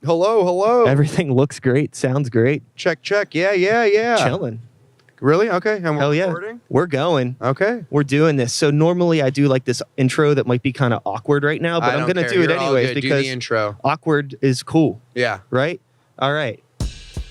Hello, hello. Everything looks great. Sounds great. Check, check. Yeah. Chilling. Really? Okay. And we're Hell yeah. recording? We're going. Okay. We're doing this. So normally I do like this intro that might be kind of awkward right now, but I'm going to do it anyways because do the intro. awkward is cool. Yeah. Right? All right.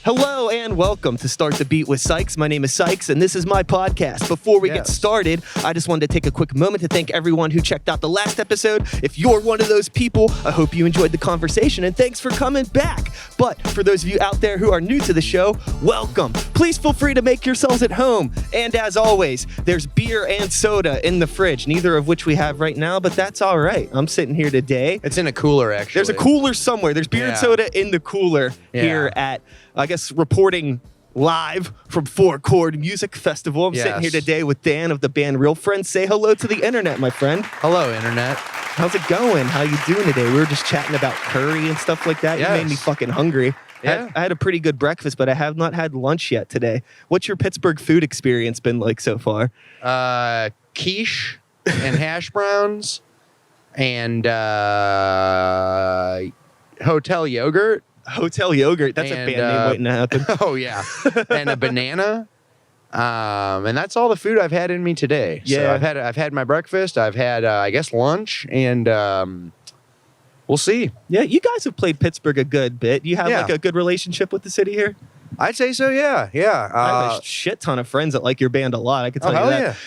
Hello and welcome to Start the Beat with Sykes. My name is Sykes and this is my podcast. Before we get started, I just wanted to take a quick moment to thank everyone who checked out the last episode. If you're one of those people, I hope you enjoyed the conversation and thanks for coming back. But for those of you out there who are new to the show, welcome. Please feel free to make yourselves at home. And as always, there's beer and soda in the fridge, neither of which we have right now, but that's all right. I'm sitting here today. It's in a cooler, actually. There's a cooler somewhere. There's beer and soda in the cooler here at, I guess, reporting live from Four Chord Music Festival. I'm sitting here today with Dan of the band Real Friends. Say hello to the internet, my friend. Hello, internet. How's it going? How you doing today? We were just chatting about curry and stuff like that. You made me fucking hungry. Yeah. I had a pretty good breakfast, but I have not had lunch yet today. What's your Pittsburgh food experience been like so far? Quiche and hash browns and hotel yogurt. Hotel yogurt. That's a band name waiting to happen. Oh, yeah. And a banana. And that's all the food I've had in me today. Yeah. So I've had my breakfast. I've had, I guess, lunch. And we'll see. Yeah, you guys have played Pittsburgh a good bit. You have like a good relationship with the city here? I'd say so, yeah. I have a shit ton of friends that like your band a lot. I can tell you that.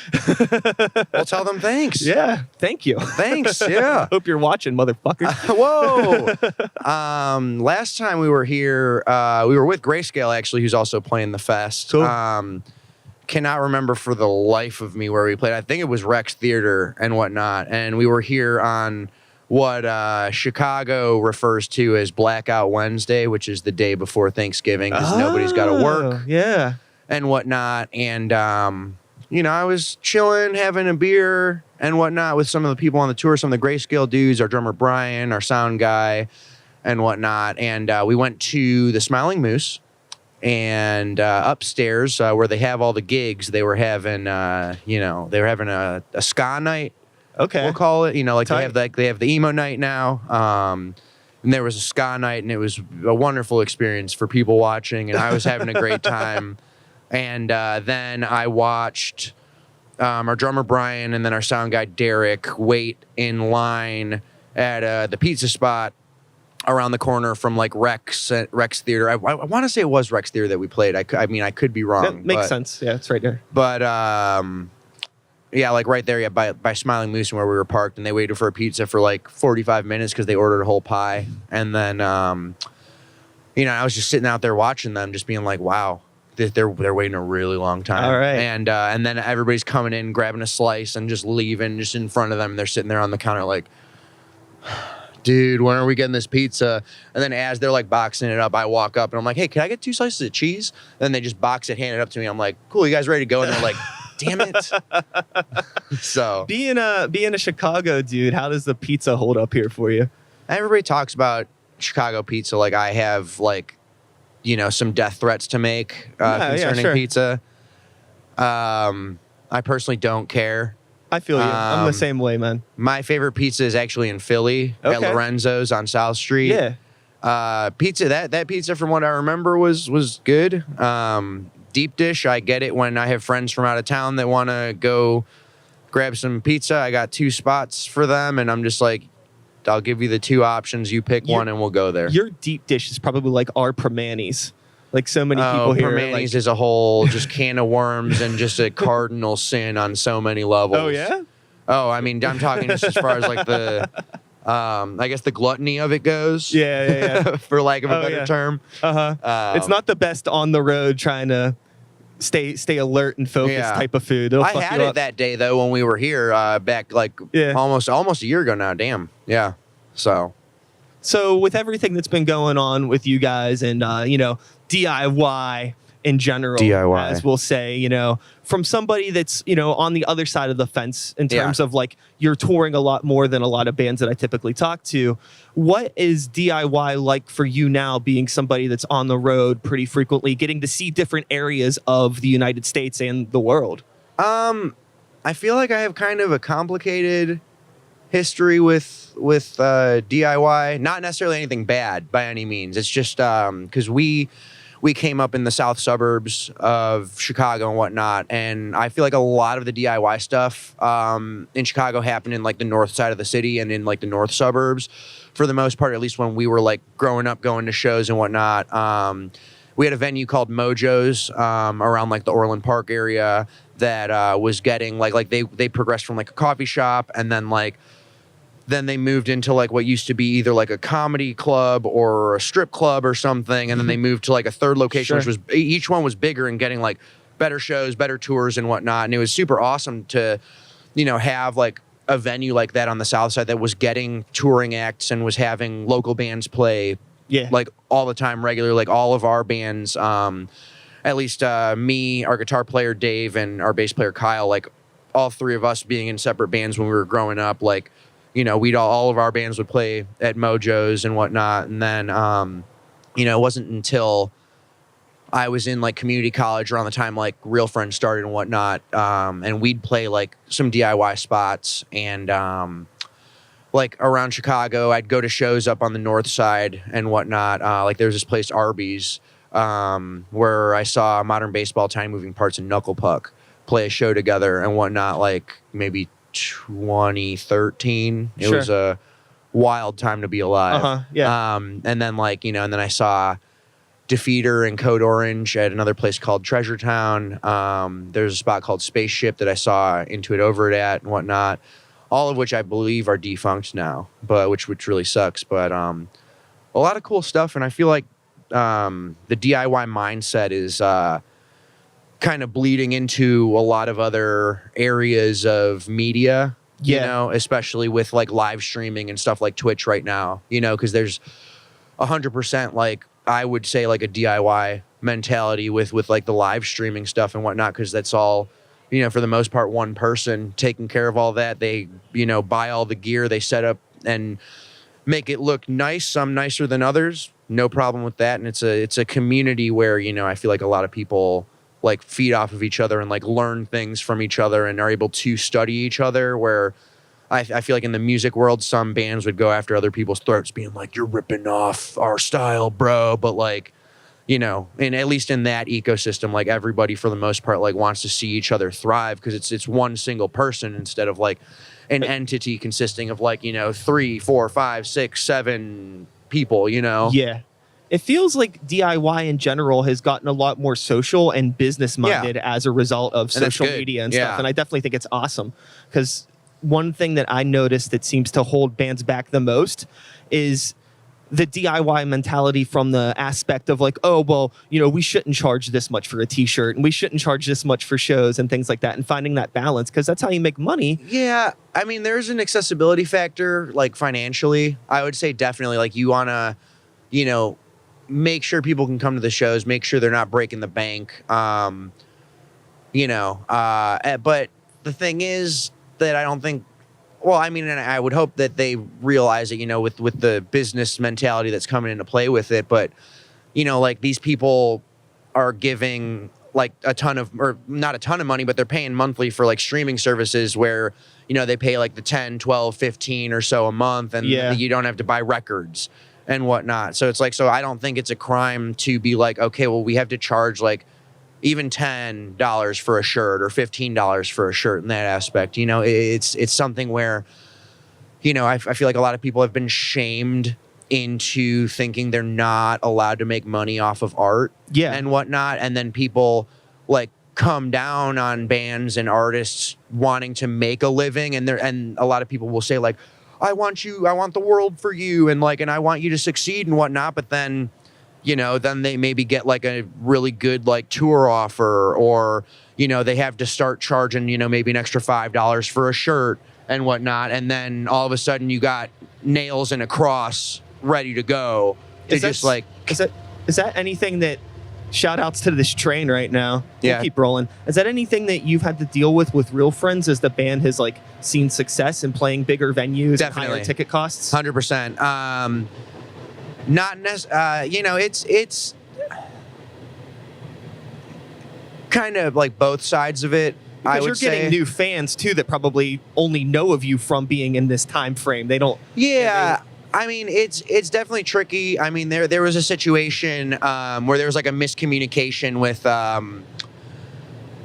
Yeah. Well, tell them thanks. Yeah, thank you. Thanks, yeah. Hope you're watching, motherfucker. Whoa. Last time we were here, we were with Grayscale, actually, who's also playing the fest. Cool. Cannot remember for the life of me where we played. I think it was Rex Theater and whatnot. And we were here on what Chicago refers to as Blackout Wednesday, which is the day before Thanksgiving because nobody's got to work and whatnot. And, I was chilling, having a beer and whatnot with some of the people on the tour, some of the Grayscale dudes, our drummer Brian, our sound guy and whatnot. And we went to the Smiling Moose and upstairs where they have all the gigs, they were having, a ska night. Okay. We'll call it, they have the emo night now. And there was a ska night and it was a wonderful experience for people watching and I was having a great time. And then I watched our drummer Brian and then our sound guy Derek wait in line at the pizza spot around the corner from like Rex Theater. I want to say it was Rex Theater that we played. I could be wrong. That makes sense. Yeah, it's right there. But yeah, like right there, by Smiling Moose and where we were parked, and they waited for a pizza for like 45 minutes because they ordered a whole pie. And then, I was just sitting out there watching them, just being like, wow, they're waiting a really long time. All right. And then everybody's coming in, grabbing a slice, and just leaving just in front of them. And they're sitting there on the counter like, dude, when are we getting this pizza? And then as they're like boxing it up, I walk up and I'm like, hey, can I get 2 slices of cheese? Then they just box it, hand it up to me. I'm like, cool, you guys ready to go? And they're like, damn it. So being a Chicago dude, how does the pizza hold up here for you? Everybody talks about Chicago pizza like I have like, some death threats to make concerning pizza. I personally don't care. I feel you. I'm the same way, man. My favorite pizza is actually in Philly at Lorenzo's on South Street. Yeah. Pizza, that pizza from what I remember was good. Deep dish, I get it when I have friends from out of town that want to go grab some pizza. I got 2 spots for them, and I'm just like, I'll give you the 2 options. You pick one, and we'll go there. Your deep dish is probably like our Permanis. Like so many people here. Permanis is a whole just can of worms and just a cardinal sin on so many levels. Oh, yeah? Oh, I mean, I'm talking just as far as like the, I guess the gluttony of it goes. Yeah. For lack of a better term. It's not the best on the road trying to stay alert and focused type of food. I had it that day though when we were here back like almost a year ago now. Damn. Yeah. So with everything that's been going on with you guys and DIY in general, as we'll say, from somebody that's, on the other side of the fence in terms of like you're touring a lot more than a lot of bands that I typically talk to. What is DIY like for you now, being somebody that's on the road pretty frequently, getting to see different areas of the United States and the world? I feel like I have kind of a complicated history with DIY. Not necessarily anything bad by any means. It's just because we came up in the south suburbs of Chicago and whatnot, and I feel like a lot of the DIY stuff in Chicago happened in like the north side of the city and in like the north suburbs, for the most part. At least when we were like growing up, going to shows and whatnot. We had a venue called Mojo's around like the Orland Park area that was getting like they progressed from like a coffee shop, and then they moved into like what used to be either like a comedy club or a strip club or something. And then they moved to like a third location, which was, each one was bigger and getting like better shows, better tours and whatnot. And it was super awesome to, have like a venue like that on the south side that was getting touring acts and was having local bands play like all the time, regularly. Like all of our bands, at least me, our guitar player Dave, and our bass player Kyle, like all three of us being in separate bands when we were growing up, like, we'd all of our bands would play at Mojo's and whatnot. And then, it wasn't until I was in like community college around the time like Real Friends started and whatnot. And we'd play like some DIY spots, and like around Chicago, I'd go to shows up on the north side and whatnot. Like there's this place, Arby's, where I saw Modern Baseball, Tiny Moving Parts, and Knuckle Puck play a show together and whatnot, like maybe 2013. It was a wild time to be alive. And then like, and then I saw Defeater and Code Orange at another place called Treasure Town. There's a spot called Spaceship that I saw Into It Over It at and whatnot, all of which I believe are defunct now, but which really sucks. But a lot of cool stuff. And I feel like the DIY mindset is kind of bleeding into a lot of other areas of media, especially with like live streaming and stuff like Twitch right now, because there's 100% like, I would say like a DIY mentality with like the live streaming stuff and whatnot, because that's all, for the most part, one person taking care of all that. They, buy all the gear, they set up and make it look nice, some nicer than others. No problem with that. And it's a community where, I feel like a lot of people like feed off of each other and like learn things from each other and are able to study each other, where I feel like in the music world, some bands would go after other people's throats being like, you're ripping off our style, bro. But like, and at least in that ecosystem, like everybody for the most part, like wants to see each other thrive, because it's one single person instead of like an entity consisting of like, 3, 4, 5, 6, 7 people, Yeah. It feels like DIY in general has gotten a lot more social and business minded as a result of social media and stuff. And I definitely think it's awesome, because one thing that I noticed that seems to hold bands back the most is the DIY mentality, from the aspect of like, oh, well, we shouldn't charge this much for a t-shirt and we shouldn't charge this much for shows and things like that, and finding that balance, because that's how you make money. Yeah. I mean, there's an accessibility factor, like financially. I would say definitely like you want to, make sure people can come to the shows, make sure they're not breaking the bank. But the thing is that I don't think, well, I mean, and I would hope that they realize it, with the business mentality that's coming into play with it. But, like these people are giving like a ton of, or not a ton of money, but they're paying monthly for like streaming services where, they pay like the 10, 12, 15 or so a month, and you don't have to buy records and whatnot. So it's like, so I don't think it's a crime to be like, okay, well, we have to charge like even $10 for a shirt or $15 for a shirt in that aspect. It's something where, I feel like a lot of people have been shamed into thinking they're not allowed to make money off of art and whatnot. And then people like come down on bands and artists wanting to make a living. And a lot of people will say like, I want the world for you, and I want you to succeed and whatnot. But then, then they maybe get like a really good like tour offer, or, they have to start charging, maybe an extra $5 for a shirt and whatnot. And then all of a sudden you got nails and a cross ready to go. Is that anything that, shout outs to this train right now. Yeah. Keep rolling. Is that anything that you've had to deal with Real Friends, as the band has like seen success in playing bigger venues? Definitely. And higher ticket costs? 100%. Not necessarily, it's kind of like both sides of it. Because would you're getting say, new fans too that probably only know of you from being in this time frame. They don't. yeah. I mean, it's definitely tricky. I mean, there was a situation where there was like a miscommunication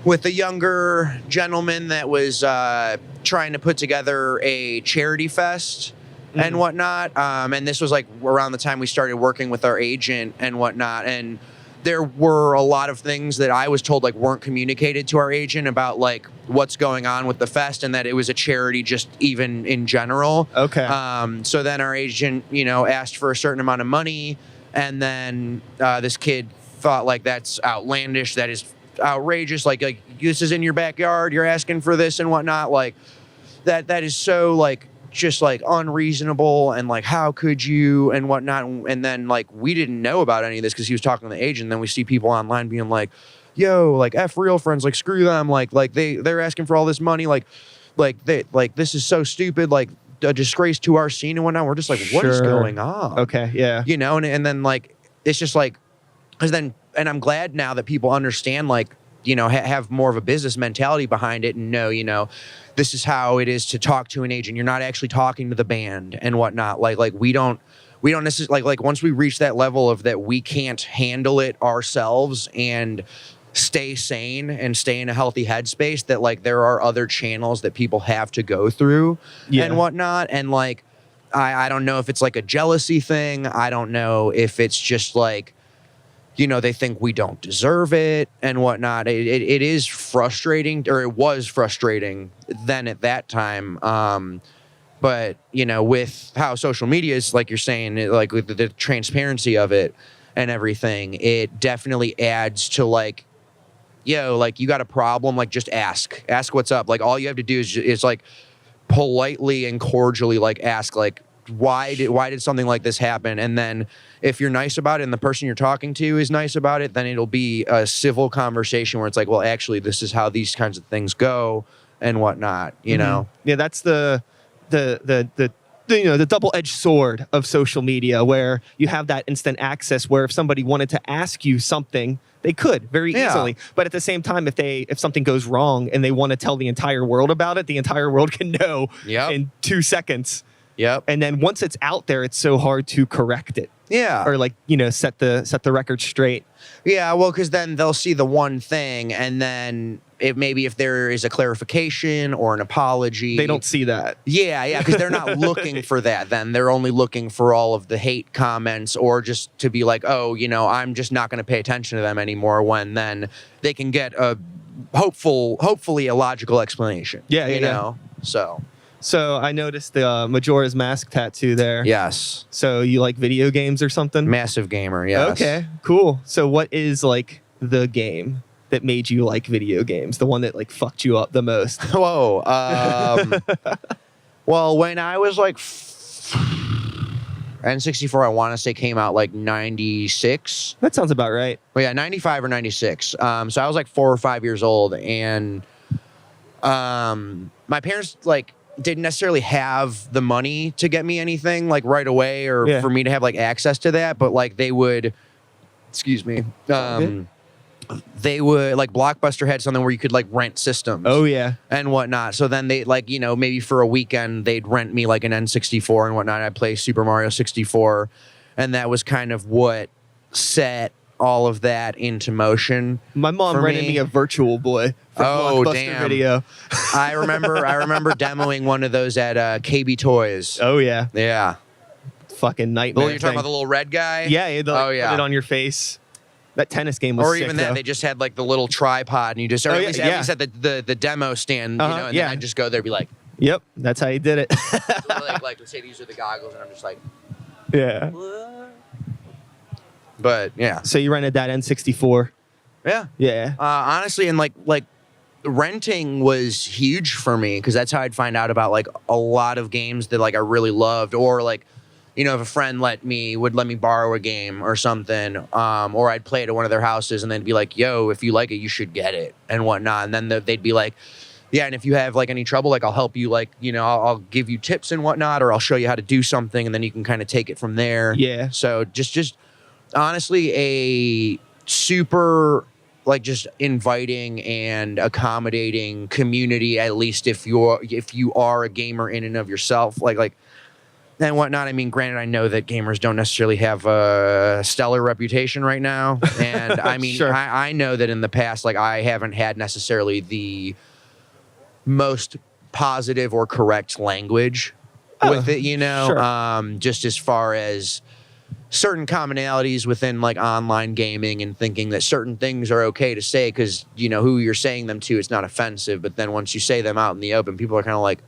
with a younger gentleman that was trying to put together a charity fest and whatnot. And this was like around the time we started working with our agent and whatnot. And there were a lot of things that I was told like weren't communicated to our agent about like what's going on with the fest and that it was a charity just even in general. Okay. So then our agent, asked for a certain amount of money, and then this kid thought like that's outlandish, that is outrageous, like this is in your backyard, you're asking for this and whatnot, like that is so like just like unreasonable and like how could you and whatnot. And then like we didn't know about any of this because he was talking to the agent. And then we see people online being like, yo, like F real friends, like screw them, like they're asking for all this money, like this is so stupid, like a disgrace to our scene and whatnot. We're just like, what is going on? Okay, yeah. And then like it's just like, because then, and I'm glad now that people understand, like, have more of a business mentality behind it and know, this is how it is to talk to an agent. You're not actually talking to the band and whatnot. Like we don't necessarily like once we reach that level of that we can't handle it ourselves and stay sane and stay in a healthy headspace, that like there are other channels that people have to go through and whatnot. And like, I don't know if it's like a jealousy thing. I don't know if it's just like, they think we don't deserve it and whatnot. It is frustrating, or it was frustrating then at that time. But, with how social media is, like you're saying, like with the transparency of it and everything, it definitely adds to like, like you got a problem, like just ask what's up. Like all you have to do is like politely and cordially like ask, like, why did something like this happen? And then if you're nice about it and the person you're talking to is nice about it, then it'll be a civil conversation where it's like, well, actually, this is how these kinds of things go and whatnot, know? Yeah, that's the double-edged sword of social media, where you have that instant access where if somebody wanted to ask you something, they could very easily. But at the same time, if something goes wrong and they want to tell the entire world about it, the entire world can know in 2 seconds. Yep. And then once it's out there, it's so hard to correct it. Yeah. Or like, set the record straight. Yeah, well, because then they'll see the one thing, and then if there is a clarification or an apology, they don't see that. Yeah, because they're not looking for that. Then they're only looking for all of the hate comments, or just to be like, oh, I'm just not going to pay attention to them anymore. When then they can get a hopefully a logical explanation. Yeah. So I noticed the Majora's Mask tattoo there. Yes. So you like video games or something? Massive gamer, yes. Okay, cool. So what is like the game that made you like video games? The one that like fucked you up the most? Whoa. Well, when I was like N64, I want to say came out like 96. That sounds about right. Well, yeah, 95 or 96. So I was like 4 or 5 years old, and my parents like didn't necessarily have the money to get me anything like right away, or for me to have like access to that, but like they would, they would like Blockbuster had something where you could like rent systems. Oh yeah. And whatnot. So then they like, maybe for a weekend they'd rent me like an N64 and whatnot. I'd play Super Mario 64, and that was kind of what set all of that into motion. My mom rented me a Virtual Boy from Blockbuster Video. I remember demoing one of those at KB Toys. Oh yeah. Yeah. Fucking nightmare. You're talking about the little red guy? Yeah, you had to put it on your face. That tennis game was sick. Or sick, even that, though. they just had like the little tripod, and you just, at least at the demo stand, and then I'd just go there and be like, yep, that's how you did it. like let's say these are the goggles, and I'm just like, yeah. What? But yeah. So you rented that N64? Yeah. Yeah. Honestly, and like renting was huge for me, because that's how I'd find out about like a lot of games that like I really loved, or like, if a friend would let me borrow a game or something, or I'd play it at one of their houses, and they'd be like, yo, if you like it, you should get it and whatnot. And then they'd be like, yeah, and if you have like any trouble, like I'll help you, like, I'll give you tips and whatnot, or I'll show you how to do something, and then you can kind of take it from there. Yeah. So just honestly, a super like just inviting and accommodating community, at least if you are a gamer in and of yourself, like and whatnot. I mean, granted, I know that gamers don't necessarily have a stellar reputation right now, and I mean, Sure. I know that in the past, like I haven't had necessarily the most positive or correct language with it, sure. just as far as certain commonalities within like online gaming and thinking that certain things are okay to say because who you're saying them to, it's not offensive. But then once you say them out in the open, people are kind of like,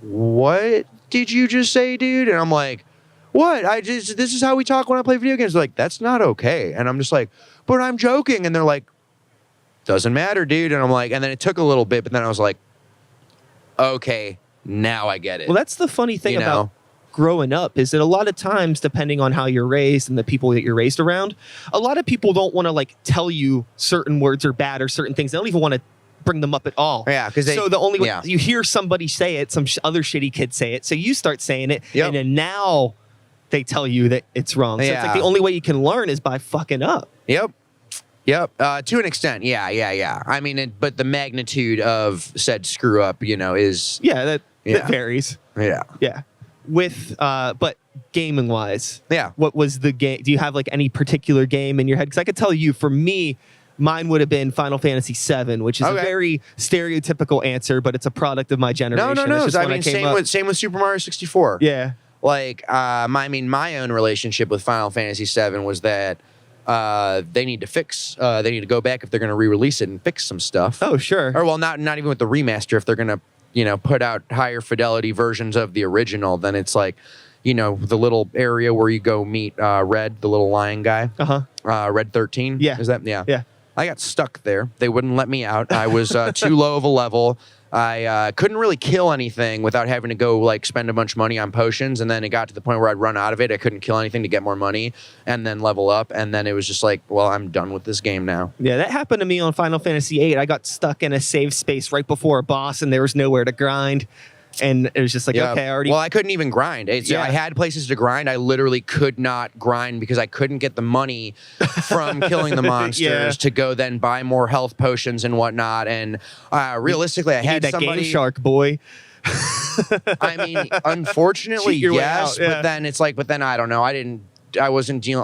what did you just say, dude? And I'm like, what? This is how we talk when I play video games. They're like, that's not okay. And I'm just like, but I'm joking. And they're like, doesn't matter, dude. And I'm like, and then it took a little bit, but then I was like, okay, now I get it. Well, that's the funny thing about growing up is that a lot of times, depending on how you're raised and the people that you're raised around, a lot of people don't want to like tell you certain words are bad or certain things. They don't even want to bring them up at all. Yeah, because the only way you hear somebody say it, some other shitty kid say it, so you start saying it, and then now they tell you that it's wrong. So it's like the only way you can learn is by fucking up. Yep. To an extent, yeah. I mean, but the magnitude of said screw up, is that varies. Yeah. With but gaming wise, what was the game? Do you have like any particular game in your head? Because I could tell you, for me, mine would have been Final Fantasy VII, which is a very stereotypical answer, but it's a product of my generation. No. I mean, same with Super Mario 64. Yeah. Like, my own relationship with Final Fantasy VII was that they need to go back if they're going to re-release it and fix some stuff. Oh, sure. Or, well, not even with the remaster. If they're going to, put out higher fidelity versions of the original, then it's like, the little area where you go meet Red, the little lion guy. Red 13. Yeah. Is that? Yeah. Yeah. I got stuck there. They wouldn't let me out. I was too low of a level. I couldn't really kill anything without having to go like spend a bunch of money on potions, and then it got to the point where I'd run out of it. I couldn't kill anything to get more money and then level up, and then it was just like, well, I'm done with this game now. Yeah, that happened to me on Final Fantasy VIII. I got stuck in a save space right before a boss, and there was nowhere to grind. And it was just like, okay, I already... Well, I couldn't even grind. I had places to grind. I literally could not grind because I couldn't get the money from killing the monsters to go then buy more health potions and whatnot. And realistically, I had that somebody... Game Shark, boy. I mean, unfortunately, yes. But then it's like, I don't know. I wasn't too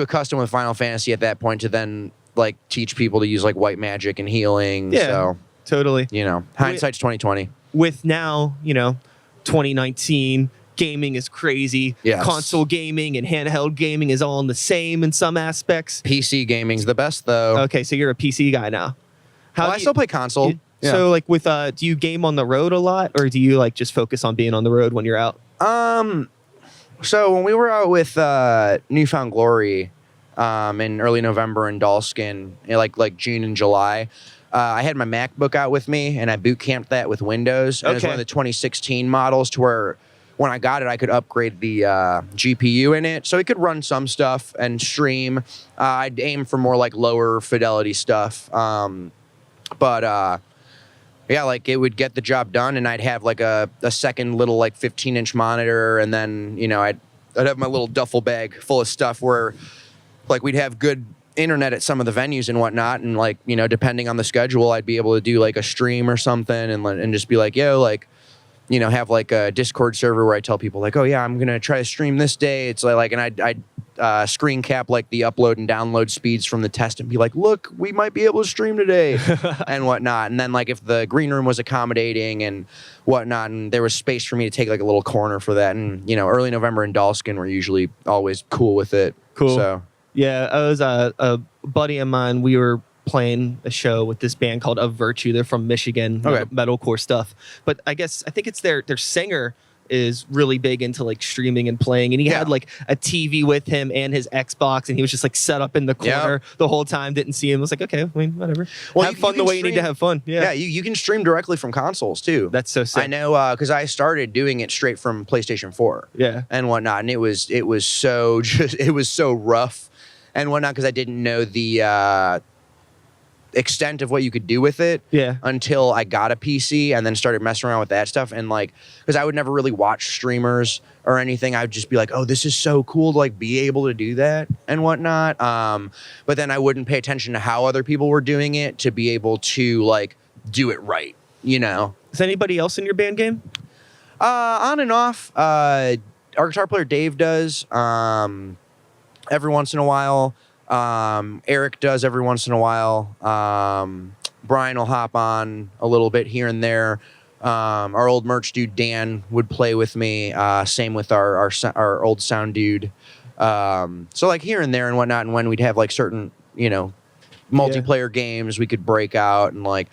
accustomed with Final Fantasy at that point to then like teach people to use like white magic and healing. Yeah. So... Totally. Hindsight's 2020. With now, 2019, gaming is crazy. Yes. Console gaming and handheld gaming is all in the same in some aspects. PC gaming's the best, though. Okay, so you're a PC guy now. I still play console. So, like, do you game on the road a lot, or do you like just focus on being on the road when you're out? So when we were out with Newfound Glory, in early November in Dalskin, like June and July. I had my MacBook out with me, and I boot camped that with Windows. And it was one of the 2016 models to where when I got it, I could upgrade the GPU in it. So it could run some stuff and stream. I'd aim for more like lower fidelity stuff. But like it would get the job done, and I'd have like a second little like 15-inch monitor. And then, I'd have my little duffel bag full of stuff where like we'd have good internet at some of the venues and whatnot, and like depending on the schedule, I'd be able to do like a stream or something, and just be like, yo, like have like a Discord server where I tell people like, oh yeah, I'm gonna try to stream this day. It's like and I'd screen cap like the upload and download speeds from the test and be like, look, we might be able to stream today and whatnot. And then like if the green room was accommodating and whatnot, and there was space for me to take like a little corner for that, and early November in Dalskin were usually always cool with it. Cool. So. Yeah, I was a buddy of mine. We were playing a show with this band called Of Virtue. They're from Michigan, metalcore stuff. But I think it's their singer is really big into like streaming and playing, and he had like a TV with him and his Xbox, and he was just like set up in the corner the whole time. Didn't see him. I was like, okay, I mean, whatever. Well, have fun the way you need to have fun. Yeah, you can stream directly from consoles too. That's so sick. I know because I started doing it straight from PlayStation 4. And whatnot, and it was so rough and whatnot because I didn't know the extent of what you could do with it until I got a PC and then started messing around with that stuff. And like, because I would never really watch streamers or anything. I would just be like, oh, this is so cool to like be able to do that and whatnot. But then I wouldn't pay attention to how other people were doing it to be able to like do it right, you know? Is anybody else in your band game? On and off. Our guitar player Dave does every once in a while. Eric does every once in a while. Brian will hop on a little bit here and there. Our old merch dude Dan would play with me. Same with our old sound dude. So like here and there and whatnot. And when we'd have like certain, you know, multiplayer games, we could break out. And like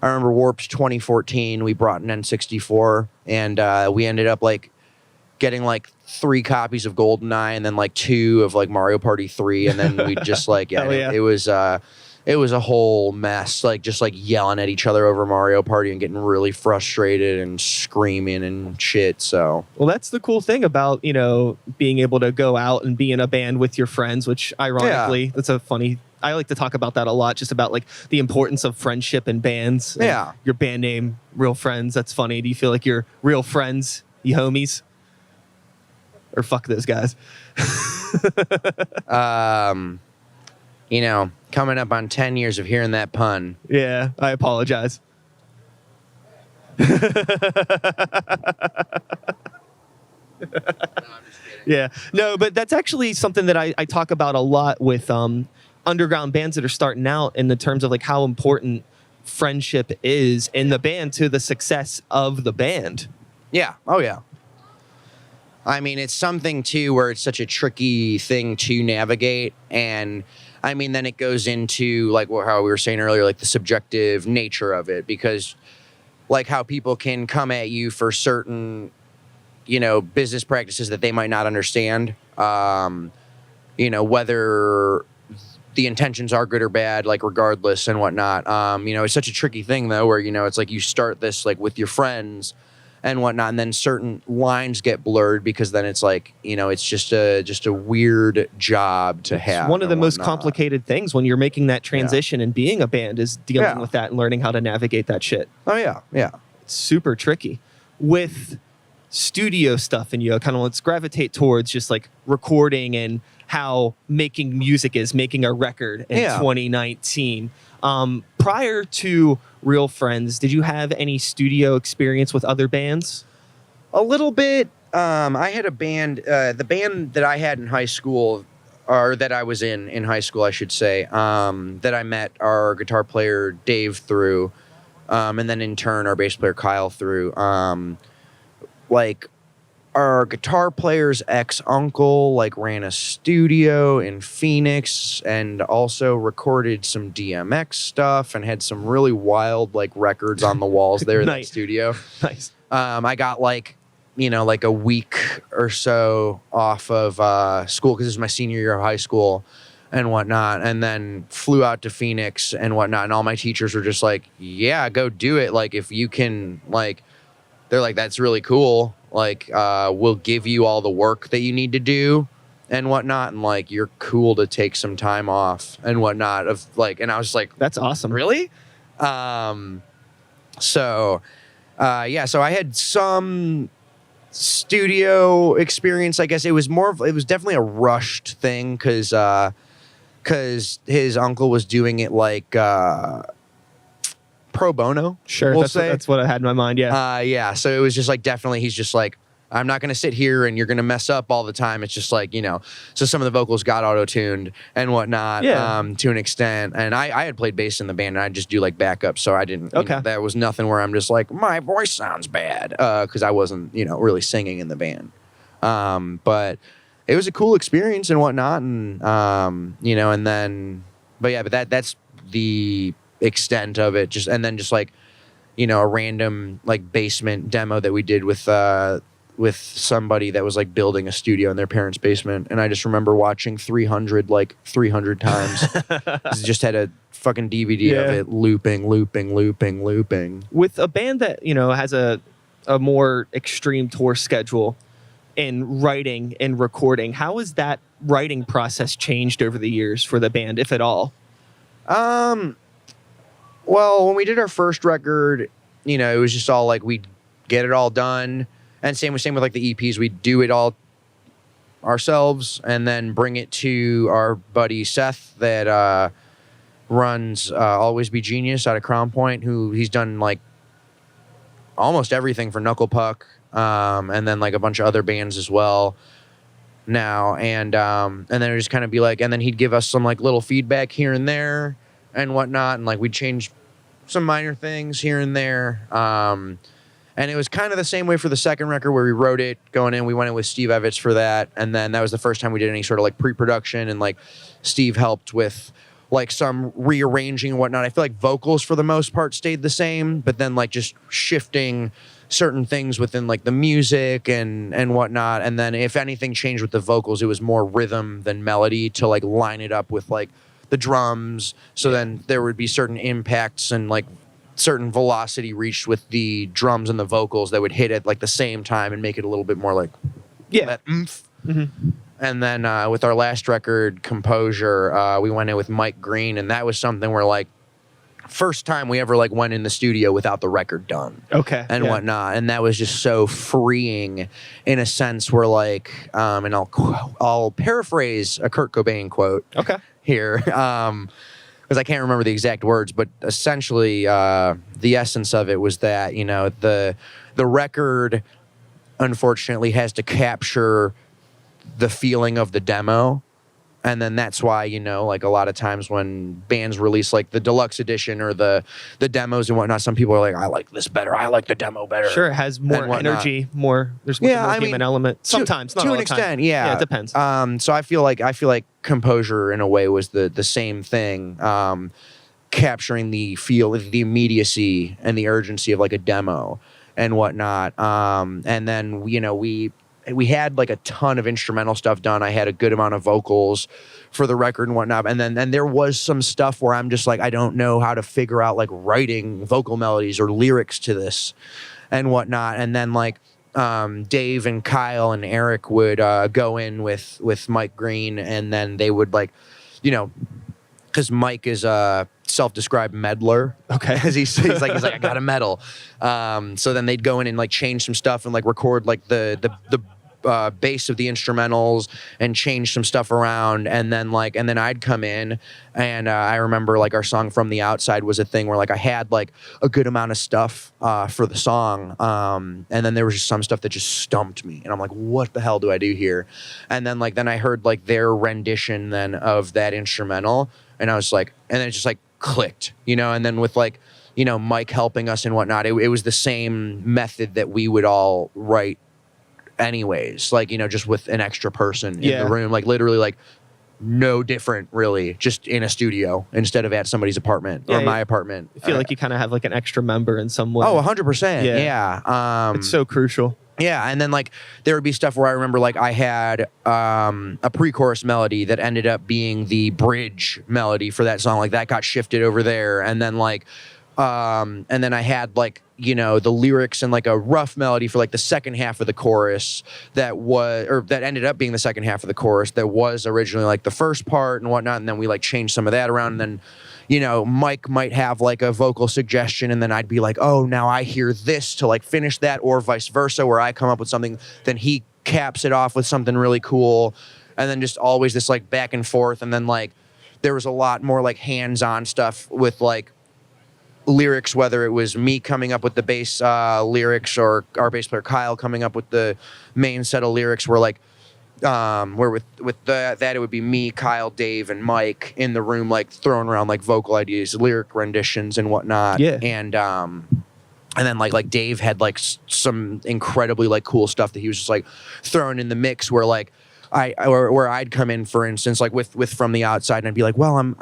I remember Warped 2014, we brought an N64, and we ended up like getting like 3 copies of GoldenEye and then like 2 of like Mario Party 3, and then we just like it was a whole mess, like just like yelling at each other over Mario Party and getting really frustrated and screaming and shit. So well, that's the cool thing about, you know, being able to go out and be in a band with your friends, which ironically that's a funny, I like to talk about that a lot, just about like the importance of friendship in bands. And your band name, Real Friends, that's funny. Do you feel like you're real friends, you homies? Or fuck those guys. You know, coming up on 10 years of hearing that pun. Yeah, I apologize. No, I'm just kidding. Yeah, no, but that's actually something that I talk about a lot with underground bands that are starting out, in the terms of like how important friendship is in the band to the success of the band. Yeah. Oh, yeah. I mean, it's something, too, where it's such a tricky thing to navigate. And, I mean, then it goes into, like, how we were saying earlier, like, the subjective nature of it. Because, like, how people can come at you for certain, you know, business practices that they might not understand. You know, whether the intentions are good or bad, like, regardless and whatnot. You know, it's such a tricky thing, though, where, you know, it's like you start this, like, with your friends and whatnot, and then certain lines get blurred, because then it's like, you know, it's just a weird job to have. It's one of the most complicated things when you're making that transition and being a band, is dealing with that and learning how to navigate that shit. Oh yeah, yeah. It's super tricky. With studio stuff, and, you know, kind of let's gravitate towards just like recording and how making music is, making a record in 2019. Prior to Real Friends, did you have any studio experience with other bands? A little bit. I had a band, the band that I had in high school, or that I was in high school, I should say, that I met our guitar player Dave through, and then in turn our bass player Kyle through. Like, our guitar player's ex-uncle like ran a studio in Phoenix and also recorded some DMX stuff and had some really wild like records on the walls there in that studio. Nice. I got like, you know, like a week or so off of school, because this is my senior year of high school and whatnot, and then flew out to Phoenix and whatnot, and all my teachers were just like, yeah, go do it. Like, if you can, like, they're like, that's really cool. Like, we'll give you all the work that you need to do and whatnot. And like, you're cool to take some time off and whatnot, of like, and I was like, that's awesome. Really? So I had some studio experience, I guess. It was definitely a rushed thing, because his uncle was doing it like, pro bono. Sure, that's what I had in my mind. Yeah. So it was just like, definitely, he's just like, I'm not going to sit here and you're going to mess up all the time. It's just like, you know, so some of the vocals got auto-tuned and whatnot, to an extent. And I had played bass in the band, and I just do like backup. So I didn't, you know, there was nothing where I'm just like, my voice sounds bad. Cause I wasn't, you know, really singing in the band. But it was a cool experience and whatnot. And, you know, and then, but that's the extent of it. Just, and then just like, you know, a random like basement demo that we did with somebody that was like building a studio in their parents' basement, and I just remember watching 300 times. Just had a fucking DVD of it looping. With a band that, you know, has a more extreme tour schedule in writing and recording, how has that writing process changed over the years for the band, if at all? Well, when we did our first record, you know, it was just all like we'd get it all done, and same with like the EPs, we'd do it all ourselves and then bring it to our buddy Seth that runs Always Be Genius out of Crown Point, who he's done like almost everything for Knuckle Puck, and then like a bunch of other bands as well now, and then it would just kind of be like, and then he'd give us some like little feedback here and there and whatnot, and like we'd change some minor things here and there, and it was kind of the same way for the second record where we wrote it going in. We went in with Steve Evitz for that, and then that was the first time we did any sort of like pre-production, and like Steve helped with like some rearranging and whatnot. I feel like vocals for the most part stayed the same, but then like just shifting certain things within like the music and whatnot. And then if anything changed with the vocals, it was more rhythm than melody to like line it up with like the drums. So then there would be certain impacts and like certain velocity reached with the drums and the vocals that would hit at like the same time and make it a little bit more like that oomph. Mm-hmm. And then with our last record, Composure, we went in with Mike Green, and that was something where like first time we ever like went in the studio without the record done, and whatnot, and that was just so freeing in a sense where like, and I'll paraphrase a Kurt Cobain quote, here, because I can't remember the exact words, but essentially the essence of it was that, you know, the record unfortunately has to capture the feeling of the demo, and then that's why, you know, like a lot of times when bands release like the deluxe edition or the demos and whatnot, some people are like, I like this better, I like the demo better. Sure, it has more energy, there's more human element sometimes, not to all an the extent. time. Yeah, it depends. So I feel like Composure in a way was the same thing, capturing the feel, the immediacy and the urgency of like a demo and whatnot, and then, you know, we had like a ton of instrumental stuff done. I had a good amount of vocals for the record and whatnot. And then there was some stuff where I'm just like, I don't know how to figure out like writing vocal melodies or lyrics to this and whatnot. And then like Dave and Kyle and Eric would go in with Mike Green, and then they would like, you know, because Mike is a self-described meddler. Because he's like I got a medal. So then they'd go in and like change some stuff and like record like the bass of the instrumentals and change some stuff around, and then I'd come in, and I remember like our song From the Outside was a thing where like I had like a good amount of stuff for the song, and then there was just some stuff that just stumped me, and I'm like, what the hell do I do here? And then I heard like their rendition then of that instrumental, and I was like, and then it just like clicked, you know. And then with like, you know, Mike helping us and whatnot, it was the same method that we would all write anyways, like, you know, just with an extra person in the room, like literally like no different really, just in a studio instead of at somebody's apartment or my apartment. I feel like you kind of have like an extra member in some way. 100%. Yeah. It's so crucial. Yeah, and then like there would be stuff where I remember like I had a pre-chorus melody that ended up being the bridge melody for that song, like that got shifted over there, and then like and then I had like, you know, the lyrics and like a rough melody for like the second half of the chorus that ended up being the second half of the chorus that was originally like the first part and whatnot, and then we like changed some of that around, and then, you know, Mike might have like a vocal suggestion, and then I'd be like, oh, now I hear this to like finish that, or vice versa, where I come up with something, then he caps it off with something really cool, and then just always this like back and forth. And then like there was a lot more like hands-on stuff with like lyrics, whether it was me coming up with the bass lyrics or our bass player Kyle coming up with the main set of lyrics, where like where with that it would be me, Kyle, Dave, and Mike in the room like throwing around like vocal ideas, lyric renditions and whatnot. And then like Dave had like some incredibly like cool stuff that he was just like throwing in the mix, where like where I'd come in, for instance, like with From the Outside, and I'd be like, well,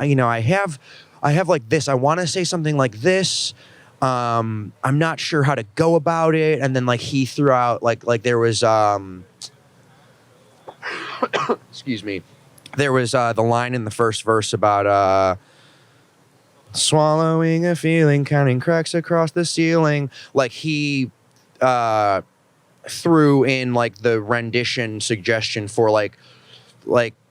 I have like this, I want to say something like this, I'm not sure how to go about it. And then like he threw out like there was excuse me, there was the line in the first verse about swallowing a feeling, counting cracks across the ceiling. Like he threw in like the rendition suggestion for like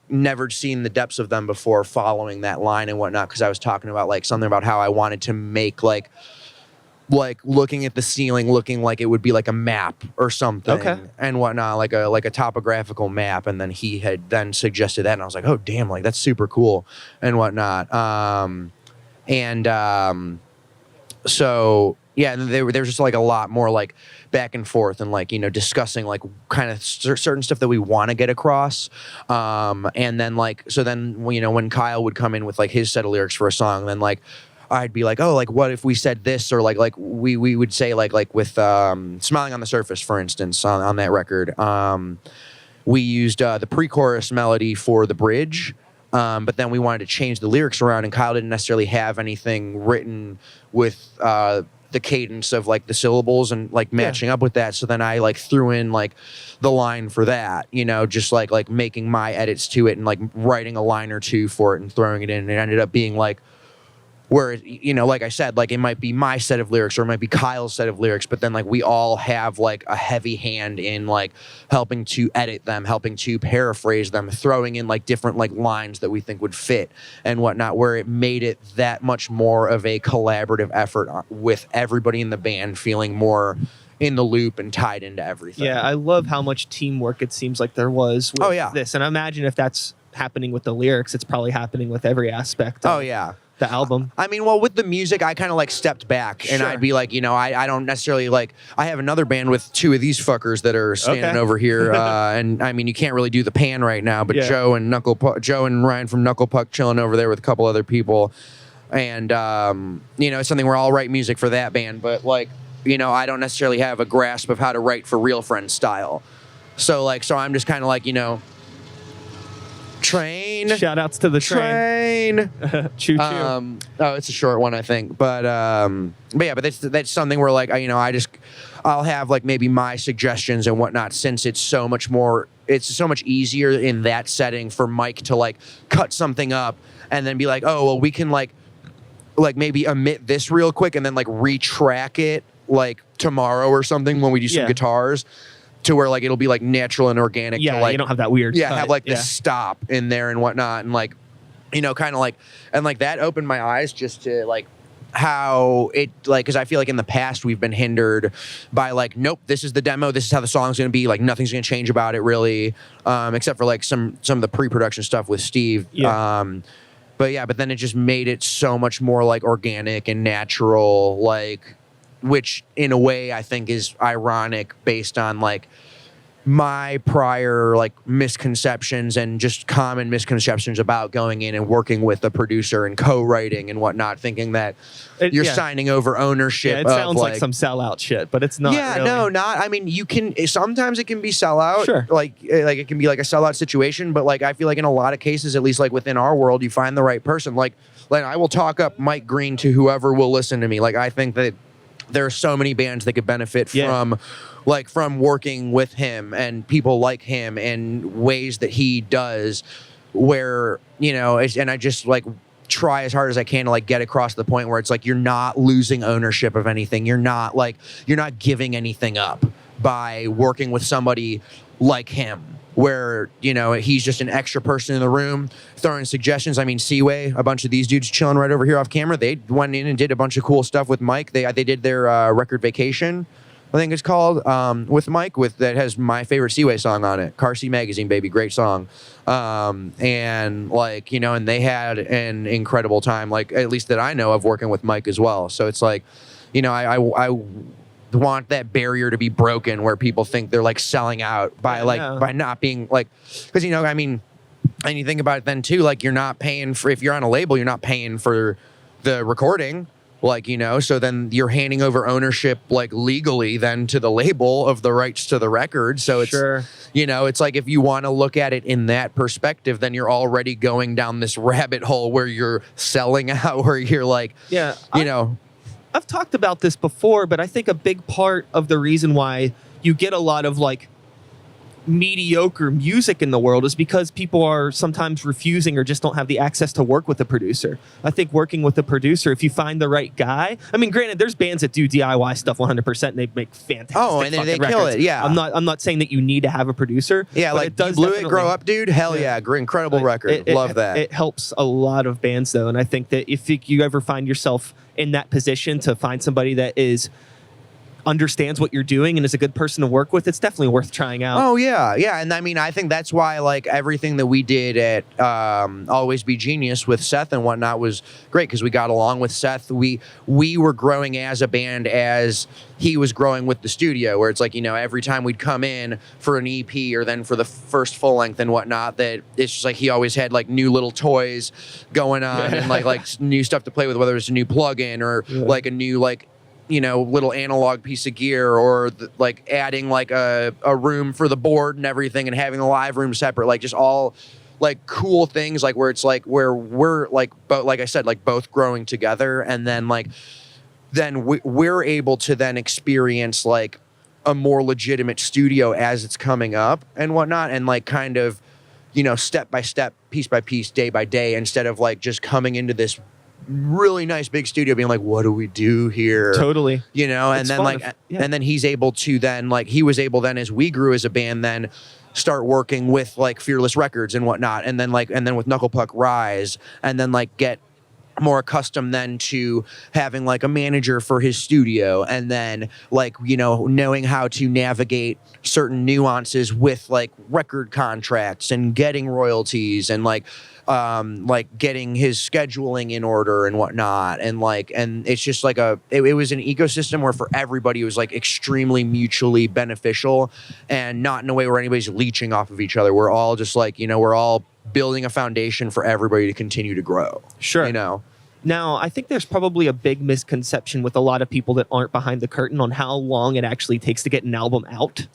never seen the depths of them before following that line and whatnot, because I was talking about like something about how I wanted to make like looking at the ceiling looking like it would be like a map or something and whatnot, like a topographical map. And then he had then suggested that, and I was like, oh damn, like that's super cool and whatnot. So yeah, and there was just like a lot more like back and forth and like, you know, discussing like kind of certain stuff that we want to get across. And then like, so then, you know, when Kyle would come in with like his set of lyrics for a song, then like I'd be like, oh, like what if we said this, or like we would say like with Smiling on the Surface, for instance, on that record, we used the pre-chorus melody for the bridge. But then we wanted to change the lyrics around, and Kyle didn't necessarily have anything written with the cadence of like the syllables and like matching up with that. So then I like threw in like the line for that, you know, just like making my edits to it and like writing a line or two for it and throwing it in. And it ended up being like, where, you know, like I said, like it might be my set of lyrics or it might be Kyle's set of lyrics, but then like we all have like a heavy hand in like helping to edit them, helping to paraphrase them, throwing in like different like lines that we think would fit and whatnot, where it made it that much more of a collaborative effort with everybody in the band feeling more in the loop and tied into everything. Yeah, I love how much teamwork it seems like there was with this. And I imagine if that's happening with the lyrics, it's probably happening with every aspect of the album. I mean, well, with the music, I kind of like stepped back and I'd be like, you know, I don't necessarily like, I have another band with two of these fuckers that are standing over here. And I mean, you can't really do the pan right now, but Joe and Ryan from Knuckle Puck chilling over there with a couple other people. And, you know, it's something where I'll write music for that band, but like, you know, I don't necessarily have a grasp of how to write for Real Friends style. So like, so I'm just kind of like, you know, train. Shout outs to the train. Choo choo. Oh, it's a short one, I think. But yeah, but that's something where like, you know, I'll have like maybe my suggestions and whatnot, since it's so much easier in that setting for Mike to like cut something up and then be like, oh, well, we can like maybe omit this real quick and then like retrack it like tomorrow or something when we do some guitars. To where like it'll be like natural and organic. Yeah, to, like, you don't have that weird. Yeah, have like this stop in there and whatnot, and like, you know, kind of like, and like that opened my eyes just to like how it like, because I feel like in the past we've been hindered by like, nope, this is the demo, this is how the song's gonna be, like nothing's gonna change about it really, except for like some of the pre-production stuff with Steve. But then it just made it so much more like organic and natural, like. Which in a way I think is ironic based on like my prior like misconceptions and just common misconceptions about going in and working with a producer and co-writing and whatnot, thinking that you're signing over ownership. Yeah, it sounds like some sellout shit, but it's not. Yeah, really. no, not. I mean, you can sometimes it can be sellout. Sure. Like it can be like a sellout situation, but like I feel like in a lot of cases, at least like within our world, you find the right person. Like I will talk up Mike Green to whoever will listen to me. Like I think that. There are so many bands that could benefit from working with him and people like him and ways that he does, where, you know, and I just like try as hard as I can to like get across the point where it's like you're not losing ownership of anything. You're not giving anything up by working with somebody like him, where, you know, he's just an extra person in the room throwing suggestions. I mean, Seaway, a bunch of these dudes chilling right over here off camera, they went in and did a bunch of cool stuff with Mike. They did their record Vacation, I think it's called, with Mike, that has my favorite Seaway song on it, Car Seat Magazine, baby, great song. And like, you know, and they had an incredible time, like at least that I know of, working with Mike as well. So it's like, you know, I want that barrier to be broken where people think they're like selling out by by not being like, because, you know, I mean, and you think about it then too, like you're not paying for, if you're on a label, you're not paying for the recording, like, you know, so then you're handing over ownership like legally then to the label of the rights to the record. So it's, you know, it's like if you want to look at it in that perspective, then you're already going down this rabbit hole where you're selling out, where you're like, you know. I've talked about this before, but I think a big part of the reason why you get a lot of like mediocre music in the world is because people are sometimes refusing or just don't have the access to work with a producer. I think working with a producer, if you find the right guy, I mean, granted, there's bands that do DIY stuff 100% and they make fantastic. Oh, and they kill it. Yeah, I'm not saying that you need to have a producer. Yeah, like it does Blew It, Grow Up, dude. Hell yeah, incredible record. Love that. It helps a lot of bands though, and I think that if you ever find yourself in that position to find somebody that understands what you're doing and is a good person to work with, it's definitely worth trying out. Oh yeah, yeah, and I mean, I think that's why like everything that we did at Always Be Genius with Seth and whatnot was great because we got along with Seth. We were growing as a band as he was growing with the studio, where it's like, you know, every time we'd come in for an EP or then for the first full length and whatnot, that it's just like he always had like new little toys going on and like new stuff to play with, whether it's a new plug-in or like a new like, you know, little analog piece of gear or like adding like a room for the board and everything and having the live room separate, like just all like cool things, like where it's like where we're like, but like I said, like both growing together, and then like then we're able to then experience like a more legitimate studio as it's coming up and whatnot, and like kind of, you know, step by step, piece by piece, day by day, instead of like just coming into this really nice big studio being like, what do we do here? Totally. You know, and then like and then he's able to then like he was able then as we grew as a band then start working with like Fearless Records and whatnot, and then with Knuckle Puck Rise, and then like get more accustomed then to having like a manager for his studio, and then like, you know, knowing how to navigate certain nuances with like record contracts and getting royalties and like getting his scheduling in order and whatnot, and it's just like it was an ecosystem where for everybody it was like extremely mutually beneficial, and not in a way where anybody's leeching off of each other. We're all just like, you know, we're all building a foundation for everybody to continue to grow. Sure. You know? Now, I think there's probably a big misconception with a lot of people that aren't behind the curtain on how long it actually takes to get an album out.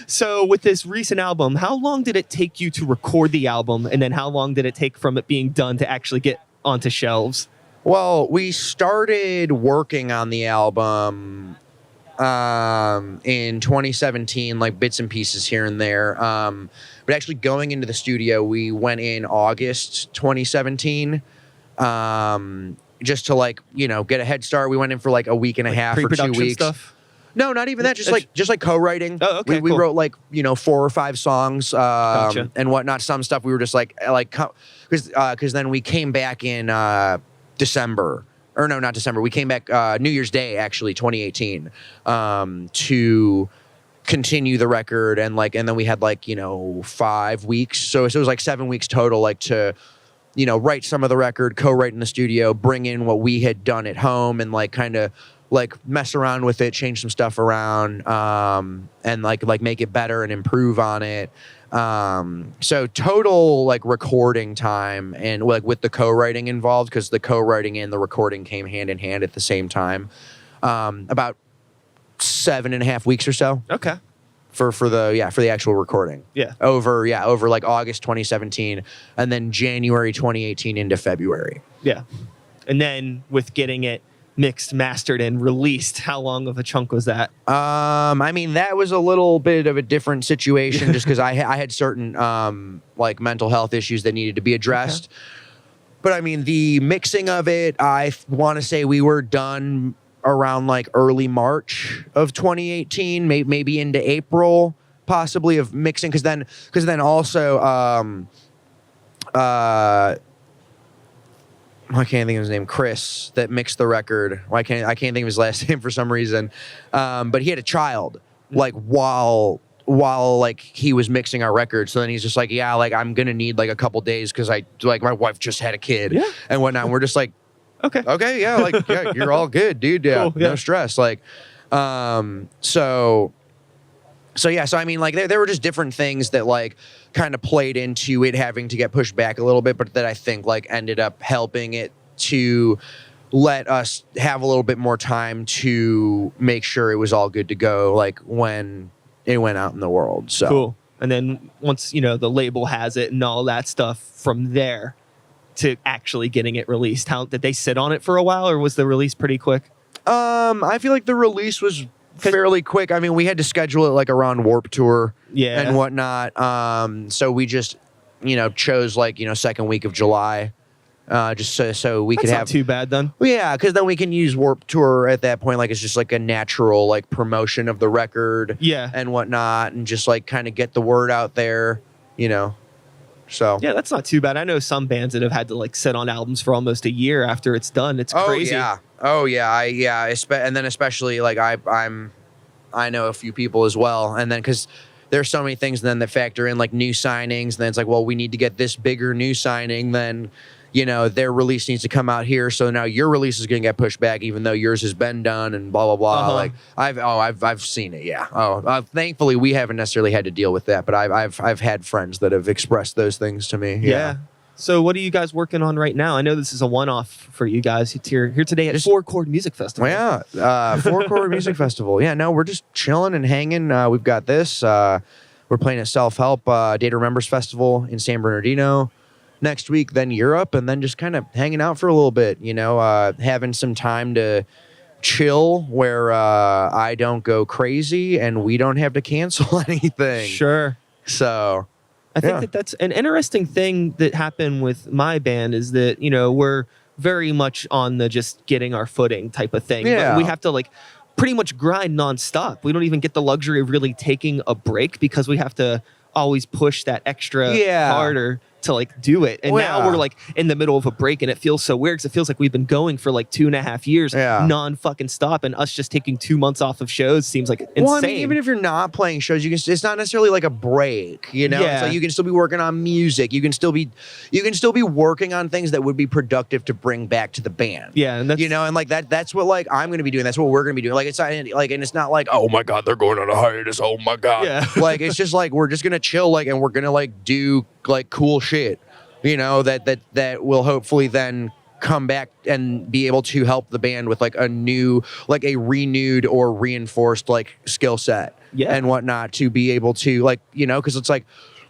So with this recent album, how long did it take you to record the album? And then how long did it take from it being done to actually get onto shelves? Well, we started working on the album in 2017, like bits and pieces here and there. But actually going into the studio, we went in August 2017, just to like, you know, get a head start. We went in for like a week and a half or 2 weeks. Stuff? No, not even that. Just like co-writing. Oh, okay. We wrote like, you know, 4 or 5 songs Gotcha. and whatnot. Some stuff we were just like because then we came back in December. Or no, not December. We came back New Year's Day, actually, 2018, to continue the record, and then we had like, you know, 5 weeks. So it was like 7 weeks total, like to, you know, write some of the record, co-write in the studio, bring in what we had done at home, and like kind of like mess around with it, change some stuff around, and like make it better and improve on it. So total like recording time, and like with the co-writing involved, because the co-writing and the recording came hand in hand at the same time, about 7.5 weeks or so. Okay. For the actual recording. Yeah. Over like August 2017, and then January 2018 into February. Yeah. And then with getting it mixed, mastered, and released, how long of a chunk was that? I mean, that was a little bit of a different situation just because I had certain like mental health issues that needed to be addressed. Okay. But I mean, the mixing of it, I want to say we were done around like early March of 2018, maybe into April, possibly, of mixing, because then also I can't think of his name, Chris, that mixed the record. I can't think of his last name for some reason. But he had a child, like while like he was mixing our record. So then he's just like, yeah, like I'm gonna need like a couple days because my wife just had a kid and whatnot. And we're just like, okay, yeah, like yeah, you're all good, dude. Yeah, cool, no stress. Like, so I mean, like there were just different things that like kind of played into it having to get pushed back a little bit, but that I think like ended up helping it to let us have a little bit more time to make sure it was all good to go, like when it went out in the world. So cool. And then once, you know, the label has it and all that stuff, from there to actually getting it released, how did they sit on it for a while, or was the release pretty quick? I feel like the release was fairly quick. I mean, we had to schedule it like around Warped Tour and whatnot. So we just, chose like, second week of July. Just so we could have not too bad then. Yeah, because then we can use Warped Tour at that point, like it's just like a natural like promotion of the record, and whatnot, and just like kind of get the word out there, So yeah, that's not too bad. I know some bands that have had to like sit on albums for almost a year after it's done. It's crazy. And then especially like I know a few people as well, and then because there's so many things then that factor in like new signings, and then it's like, well, we need to get this bigger new signing, then their release needs to come out here, so now your release is going to get pushed back, even though yours has been done, and blah blah blah. Like I've seen it. Yeah. Thankfully, we haven't necessarily had to deal with that, but I've had friends that have expressed those things to me. Yeah. So what are you guys working on right now? I know this is a one-off for you guys here today at Four Chord Music Festival. Four Chord Music Festival. Yeah, no, we're just chilling and hanging. We've got this. We're playing at Self Help Data Remembers Festival in San Bernardino next week, then Europe, and then just kind of hanging out for a little bit, having some time to chill where I don't go crazy and we don't have to cancel anything. Sure. So I think that's an interesting thing that happened with my band is that, we're very much on the just getting our footing type of thing. Yeah. But we have to like pretty much grind nonstop. We don't even get the luxury of really taking a break because we have to always push that extra harder to like do it. And now we're like in the middle of a break, and it feels so weird because it feels like we've been going for like 2.5 years non-fucking stop, and us just taking 2 months off of shows seems like insane. Well, I mean, even if you're not playing shows, it's not necessarily like a break, So you can still be working on music. You can still be working on things that would be productive to bring back to the band. Yeah, and that's, and like that's what like I'm going to be doing. That's what we're going to be doing. Like it's not like, and it's not like, oh my God, they're going on a hiatus. Oh my God. Yeah. Like it's just like we're just going to chill, like, and we're going to like do like cool shit, that will hopefully then come back and be able to help the band with like a renewed or reinforced like skill set and whatnot, to be able to like, because it's like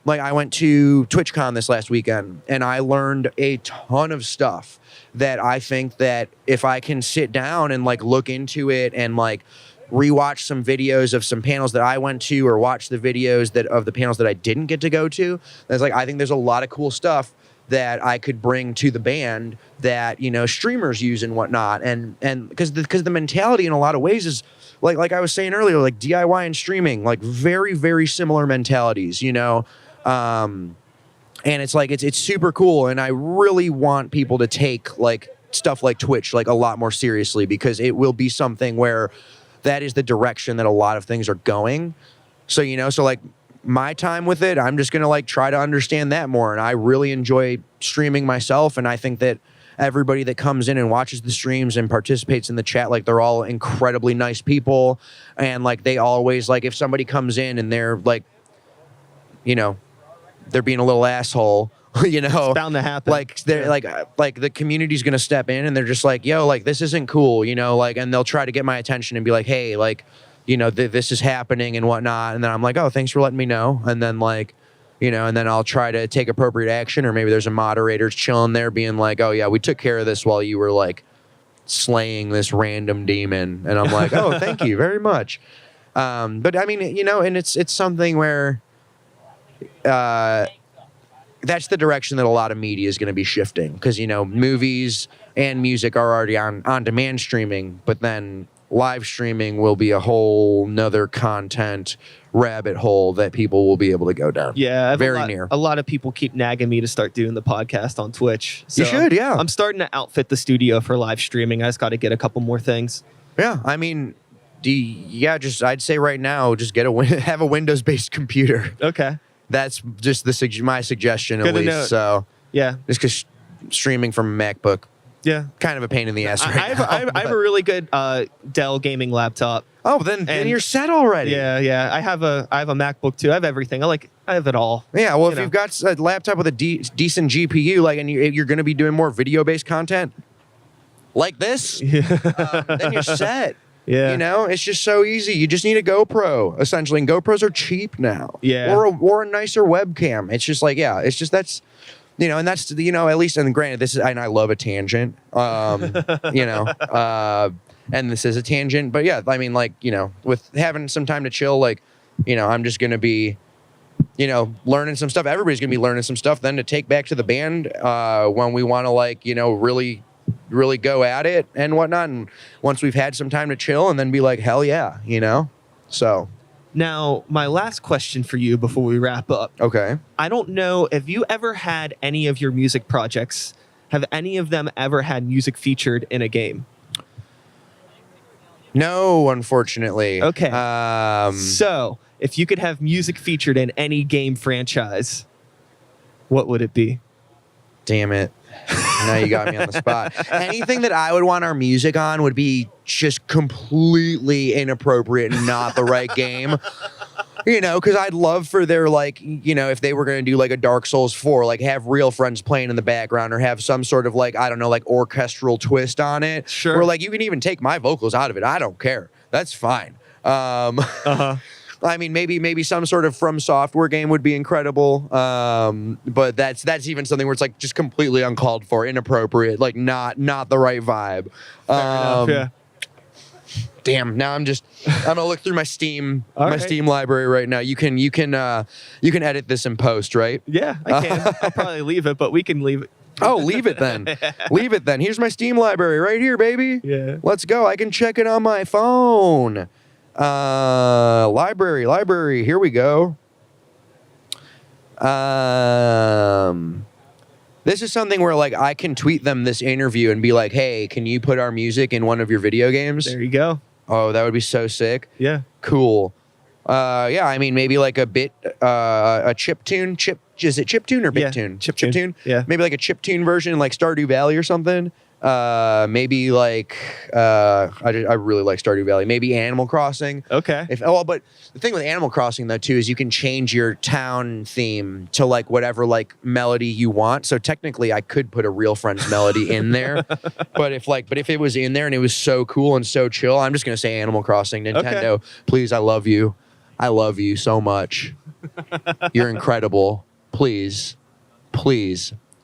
I went to TwitchCon this last weekend and I learned a ton of stuff that I think that if I can sit down and like look into it and like rewatch some videos of some panels that I went to, or watch the videos of the panels that I didn't get to go to, that's like, I think there's a lot of cool stuff that I could bring to the band that, streamers use and whatnot. And because the mentality in a lot of ways is like I was saying earlier, like DIY and streaming, like very, very similar mentalities, and it's like, it's super cool. And I really want people to take like stuff like Twitch, like a lot more seriously, because it will be something where that is the direction that a lot of things are going. So, so like my time with it, I'm just going to like try to understand that more. And I really enjoy streaming myself. And I think that everybody that comes in and watches the streams and participates in the chat, like they're all incredibly nice people. And like, they always, like, if somebody comes in and they're like, they're being a little asshole, it's bound to happen. Like they're like the community's gonna step in and they're just like, yo, like this isn't cool, like, and they'll try to get my attention and be like, hey, like, this is happening and whatnot. And then I'm like, oh, thanks for letting me know. And then like, and then I'll try to take appropriate action, or maybe there's a moderator chilling there being like, oh yeah, we took care of this while you were like slaying this random demon. And I'm like, oh, thank you very much. But I mean, and it's something where, that's the direction that a lot of media is going to be shifting, because movies and music are already on demand streaming, but then live streaming will be a whole nother content rabbit hole that people will be able to go down. Yeah, near. A lot of people keep nagging me to start doing the podcast on Twitch. So you should, yeah. I'm starting to outfit the studio for live streaming. I just got to get a couple more things. Yeah, I mean, I'd say right now, just have a Windows-based computer. Okay. That's just my suggestion, at least. So yeah, just because streaming from a MacBook, kind of a pain in the ass. I have a really good Dell gaming laptop. Oh, then you're set already. Yeah. I have a MacBook too. I have everything. I have it all. Yeah. Well, if you've got a laptop with a decent GPU, like, and you're going to be doing more video-based content like this, then you're set. Yeah. It's just so easy. You just need a GoPro, essentially. And GoPros are cheap now. Yeah. Or a nicer webcam. It's just like, it's just that's, and that's, at least, and granted, this is, and I love a tangent. and this is a tangent, but yeah, I mean, like, you know, with having some time to chill, like, you know, I'm just gonna be, you know, learning some stuff. Everybody's gonna be learning some stuff then to take back to the band when we want to, like, you know, really go at it and whatnot. And once we've had some time to chill, and then be like, hell yeah, you know. So now, my last question for you before we wrap up. okay. I don't know if you ever had any of your music projects. Have any of them ever had music featured in a game? No, unfortunately. Okay. So, if you could have music featured in any game franchise, what would it be? Damn it. Now you got me on the spot. Anything that I would want our music on would be just completely inappropriate and not the right game. You know, because I'd love for their, like, you know, if they were going to do like a Dark Souls 4, like have Real Friends playing in the background, or have some sort of, like, I don't know, like orchestral twist on it. Sure. Or like you can even take my vocals out of it. I don't care. That's fine. I mean, maybe some sort of From Software game would be incredible. But that's even something where it's like just completely uncalled for, inappropriate, like not the right vibe. Fair enough, yeah. Damn. Now I'm gonna look through my Steam right. Steam library right now. You can edit this in post, right? Yeah, I can. I'll probably leave it, but we can leave it. Oh, leave it then. Leave it then. Here's my Steam library right here, baby. Yeah. Let's go. I can check it on my phone. Library. Here we go. This is something where, like, I can tweet them this interview and be like, hey, can you put our music in one of your video games? There you go. Oh, that would be so sick. Yeah. Cool. Yeah, I mean, maybe like a chiptune. Is it chiptune or Yeah, BitTune? chiptune. Yeah. Maybe like a chiptune version, like Stardew Valley or something. Maybe like I really like Stardew Valley. Maybe Animal Crossing. Okay. But the thing with Animal Crossing though too is you can change your town theme to like whatever like melody you want. So technically, I could put a Real Friends melody in there. but if it was in there and it was so cool and so chill, I'm just gonna say Animal Crossing. Nintendo, Okay. please, I love you. I love you so much. You're incredible. Please.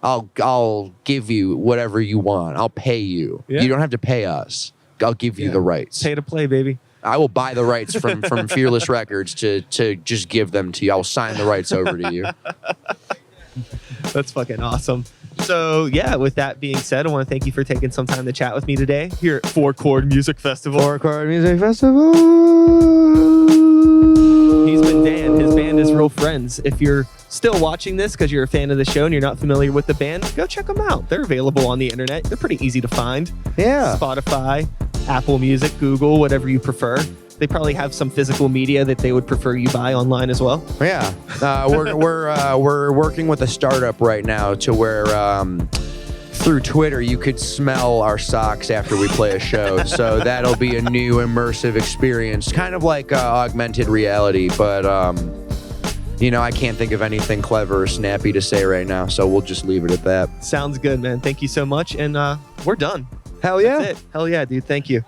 I'll give you whatever you want. I'll pay you. Yeah. You don't have to pay us. I'll give you the rights. Pay to play, baby. I will buy the rights from Fearless Records to just give them to you. I'll sign the rights over to you. That's fucking awesome. So, yeah, with that being said, I want to thank you for taking some time to chat with me today here at Four Chord Music Festival. Four Chord Music Festival. He's been Dan. His band is Real Friends. If you're still watching this because you're a fan of the show and you're not familiar with the band, go check them out. They're available on the internet. They're pretty easy to find. Yeah. Spotify, Apple Music, Google, whatever you prefer. They probably have some physical media that they would prefer you buy online as well. Yeah. We're working with a startup right now to where through Twitter you could smell our socks after we play a show. So that'll be a new immersive experience, kind of like augmented reality, but you know, I can't think of anything clever or snappy to say right now, so we'll just leave it at that. Sounds good, man. Thank you so much, and we're done. Hell yeah. That's it. Hell yeah, dude. Thank you.